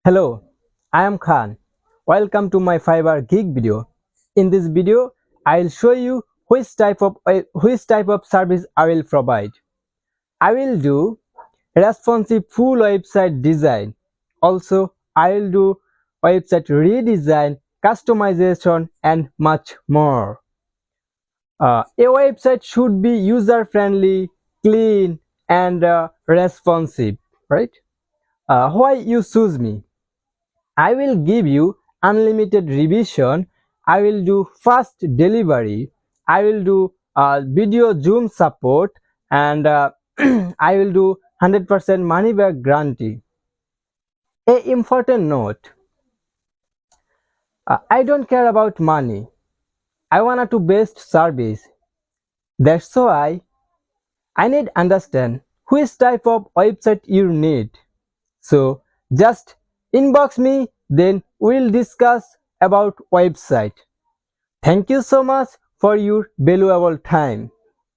Hello, I am Khan. Welcome to my Fiverr gig video. In this video, I'll show you which type of service I will provide. I will do responsive full website design. Also, I will do website redesign, customization, and much more. A website should be user friendly, clean, and responsive, right? Why you choose me? I will give you unlimited revision. I will do fast delivery. I will do video Zoom support, and I will do 100% money back guarantee. A important note: I don't care about money. I wanna to best service. That's why I need understand which type of website you need. So just inbox me, then we'll discuss about website. Thank you so much for your valuable time.